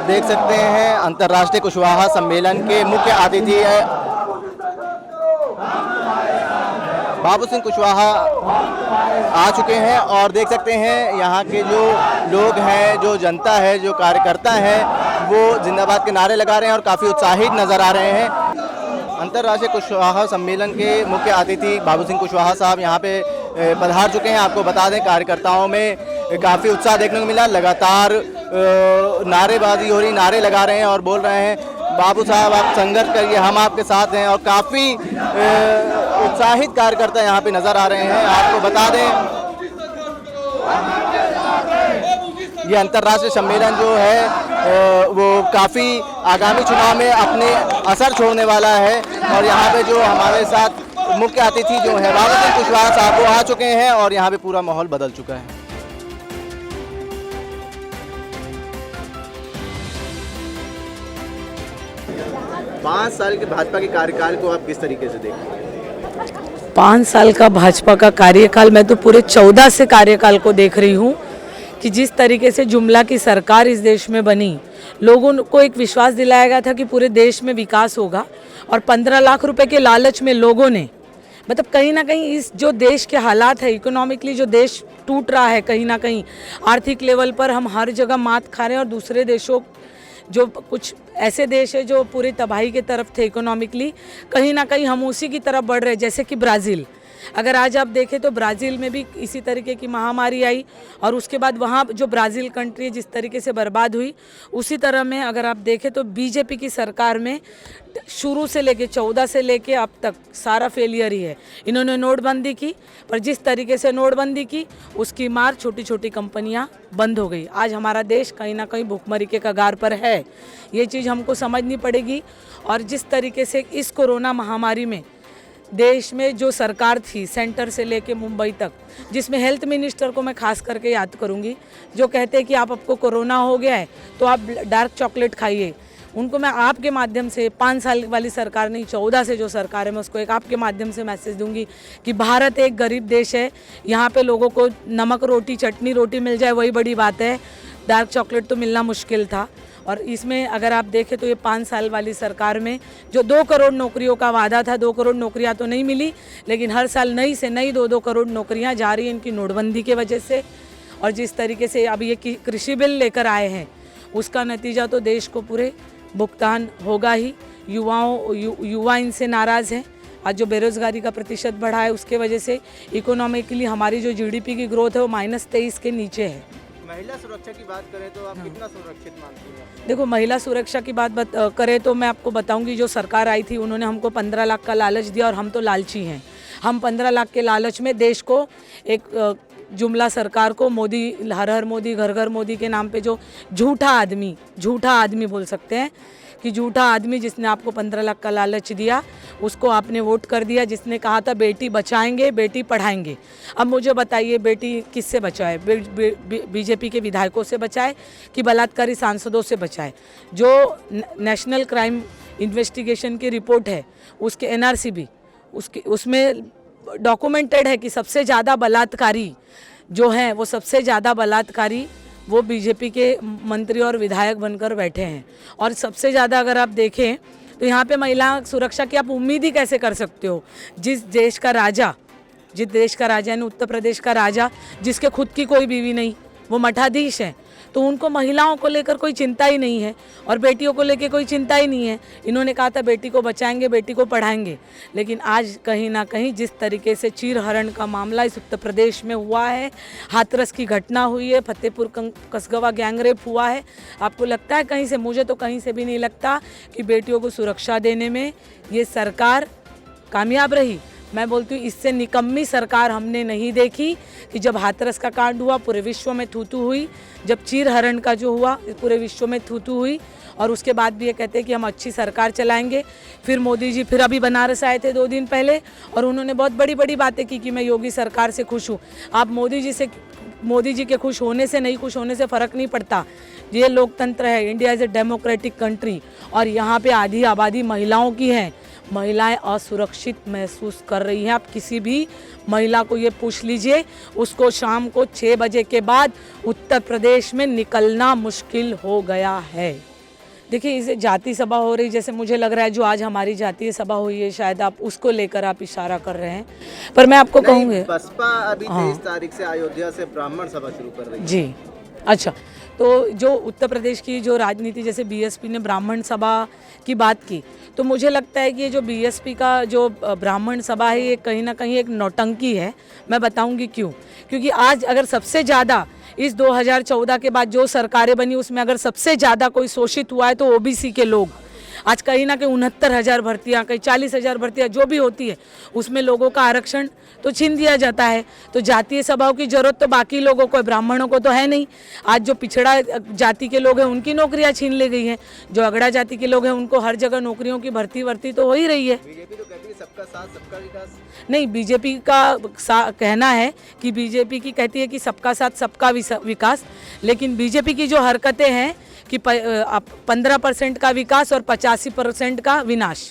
देख सकते हैं अंतर्राष्ट्रीय कुशवाहा सम्मेलन के मुख्य अतिथि बाबू सिंह कुशवाहा आ चुके हैं और देख सकते हैं यहाँ के जो लोग हैं, जो जनता है, जो कार्यकर्ता हैं, वो जिंदाबाद के नारे लगा रहे हैं और काफ़ी उत्साहित नज़र आ रहे हैं। अंतर्राष्ट्रीय कुशवाहा सम्मेलन के मुख्य अतिथि बाबू सिंह कुशवाहा साहब यहाँ पे पधार चुके हैं। आपको बता दें कार्यकर्ताओं में काफ़ी उत्साह देखने को मिला, लगातार नारेबाजी हो रही, नारे लगा रहे हैं और बोल रहे हैं बाबू साहब आप संघर्ष करिए, हम आपके साथ हैं। और काफ़ी उत्साहित कार्यकर्ता यहाँ पे नज़र आ रहे हैं। आपको बता दें ये अंतर्राष्ट्रीय सम्मेलन जो है वो काफ़ी आगामी चुनाव में अपने असर छोड़ने वाला है। और यहाँ पे जो हमारे साथ मुख्य अतिथि जो है बाबू सिंह कुशवाहा साहब वो आ चुके हैं और यहाँ पे पूरा माहौल बदल चुका है। पाँच साल के भाजपा के कार्यकाल को आप किस तरीके से देखते हैं? 5 साल का भाजपा का कार्यकाल, मैं तो पूरे 14 से कार्यकाल को देख रही हूँ कि जिस तरीके से जुमला की सरकार इस देश में बनी, लोगों को एक विश्वास दिलाया गया था कि पूरे देश में विकास होगा और 15 लाख रुपए के लालच में लोगों ने मतलब कहीं ना कहीं इस जो देश के हालात है, इकोनॉमिकली जो देश टूट रहा है, कहीं ना कहीं आर्थिक लेवल पर हम हर जगह मात खा रहे हैं और दूसरे देशों जो कुछ ऐसे देश है जो पूरी तबाही की तरफ थे इकोनॉमिकली, कहीं ना कहीं हम उसी की तरफ बढ़ रहे हैं। जैसे कि ब्राज़ील, अगर आज आप देखें तो ब्राज़ील में भी इसी तरीके की महामारी आई और उसके बाद वहाँ जो ब्राज़ील कंट्री जिस तरीके से बर्बाद हुई, उसी तरह में अगर आप देखें तो बीजेपी की सरकार में शुरू से लेके 14 से लेके अब तक सारा फेलियर ही है। इन्होंने नोटबंदी की, पर जिस तरीके से नोटबंदी की उसकी मार छोटी छोटी कंपनियां बंद हो गई। आज हमारा देश कहीं ना कहीं भुखमरी के कगार पर है, ये चीज़ हमको समझनी पड़ेगी। और जिस तरीके से इस कोरोना महामारी में देश में जो सरकार थी सेंटर से लेके मुंबई तक, जिसमें हेल्थ मिनिस्टर को मैं खास करके याद करूंगी, जो कहते हैं कि आपको कोरोना हो गया है तो आप डार्क चॉकलेट खाइए, उनको मैं आपके माध्यम से 5 साल वाली सरकार नहीं 14 से जो सरकार है मैं उसको एक आपके माध्यम से मैसेज दूंगी कि भारत एक गरीब देश है, यहाँ पे लोगों को नमक रोटी चटनी रोटी मिल जाए वही बड़ी बात है, डार्क चॉकलेट तो मिलना मुश्किल था। और इसमें अगर आप देखें तो ये 5 साल वाली सरकार में जो 2 करोड़ नौकरियों का वादा था, 2 करोड़ नौकरियां तो नहीं मिली, लेकिन हर साल नई से नई 2-2 करोड़ नौकरियां जा रही हैं इनकी नोटबंदी के वजह से। और जिस तरीके से अब ये कृषि बिल लेकर आए हैं उसका नतीजा तो देश को पूरे भुगतान होगा ही। युवा इनसे नाराज़ हैं। आज जो बेरोज़गारी का प्रतिशत बढ़ा है उसके वजह से इकोनॉमिकली हमारी जो GDP की ग्रोथ है वो -23 के नीचे है। महिला सुरक्षा की बात करें तो आप कितना सुरक्षित मानती हैं? देखो, महिला सुरक्षा की बात करें तो मैं आपको बताऊंगी, जो सरकार आई थी उन्होंने हमको 15 लाख का लालच दिया और हम तो लालची हैं। हम 15 लाख के लालच में देश को एक जुमला सरकार को मोदी हर हर मोदी घर घर मोदी के नाम पे जो झूठा आदमी बोल सकते हैं कि झूठा आदमी जिसने आपको 15 लाख का लालच दिया उसको आपने वोट कर दिया, जिसने कहा था बेटी बचाएंगे बेटी पढ़ाएंगे। अब मुझे बताइए बेटी किससे बचाए? बीजेपी के विधायकों से बचाए कि बलात्कारी सांसदों से बचाए? जो नेशनल क्राइम इन्वेस्टिगेशन की रिपोर्ट है उसके NRCB उसमें डॉक्यूमेंटेड है कि सबसे ज़्यादा बलात्कारी जो हैं वो सबसे ज़्यादा बलात्कारी वो बीजेपी के मंत्री और विधायक बनकर बैठे हैं। और सबसे ज़्यादा अगर आप देखें तो यहाँ पे महिला सुरक्षा की आप उम्मीद ही कैसे कर सकते हो? जिस देश का राजा यानी उत्तर प्रदेश का राजा, जिसके खुद की कोई बीवी नहीं, वो मठाधीश हैं, तो उनको महिलाओं को लेकर कोई चिंता ही नहीं है और बेटियों को लेकर कोई चिंता ही नहीं है। इन्होंने कहा था बेटी को बचाएंगे बेटी को पढ़ाएंगे, लेकिन आज कहीं ना कहीं जिस तरीके से चीरहरण का मामला इस उत्तर प्रदेश में हुआ है, हाथरस की घटना हुई है, फतेहपुर कसगवा गैंगरेप हुआ है, आपको लगता है कहीं से? मुझे तो कहीं से भी नहीं लगता कि बेटियों को सुरक्षा देने में ये सरकार कामयाब रही। मैं बोलती हूँ इससे निकम्मी सरकार हमने नहीं देखी कि जब हाथरस का कांड हुआ पूरे विश्व में थू थू हुई, जब चीरहरण का जो हुआ पूरे विश्व में थू थू हुई, और उसके बाद भी ये कहते हैं कि हम अच्छी सरकार चलाएंगे। फिर मोदी जी फिर अभी बनारस आए थे 2 दिन पहले और उन्होंने बहुत बड़ी बड़ी बातें की कि मैं योगी सरकार से खुश हूँ। आप मोदी जी के खुश होने से नहीं खुश होने से फ़र्क नहीं पड़ता। ये लोकतंत्र है, India is a democratic country और यहाँ पे आधी आबादी महिलाओं की है। महिलाएं असुरक्षित महसूस कर रही हैं। आप किसी भी महिला को ये पूछ लीजिए, उसको शाम को 6 बजे के बाद उत्तर प्रदेश में निकलना मुश्किल हो गया है। देखिए इसे जाति सभा हो रही, जैसे मुझे लग रहा है जो आज हमारी जातीय सभा हुई है शायद आप उसको लेकर आप इशारा कर रहे हैं, पर मैं आपको कहूँगी बसपा अभी 23 तारीख से अयोध्या से ब्राह्मण सभा शुरू कर रही है। जी अच्छा, तो जो उत्तर प्रदेश की जो राजनीति, जैसे बीएसपी ने ब्राह्मण सभा की बात की, तो मुझे लगता है कि ये जो बीएसपी का जो ब्राह्मण सभा है ये कहीं ना कहीं एक नौटंकी है। मैं बताऊंगी क्यों। क्योंकि आज अगर सबसे ज़्यादा इस 2014 के बाद जो सरकारें बनी उसमें अगर सबसे ज़्यादा कोई शोषित हुआ है तो ओबीसी के लोग। आज कहीं ना कहीं 69,000 भर्तियाँ, कहीं 40,000 भर्तियाँ जो भी होती है उसमें लोगों का आरक्षण तो छीन दिया जाता है। तो जातीय सभाओं की जरूरत तो बाकी लोगों को, ब्राह्मणों को तो है नहीं। आज जो पिछड़ा जाति के लोग हैं उनकी नौकरियां छीन ली गई हैं, जो अगड़ा जाति के लोग हैं उनको हर जगह नौकरियों की भर्ती तो हो ही रही है। बीजेपी तो कहती है सबका साथ सबका विकास। नहीं, बीजेपी का कहना है कि बीजेपी की कहती है कि सबका साथ सबका विकास, लेकिन बीजेपी की जो हरकतें हैं कि 15% का विकास और 85% का विनाश।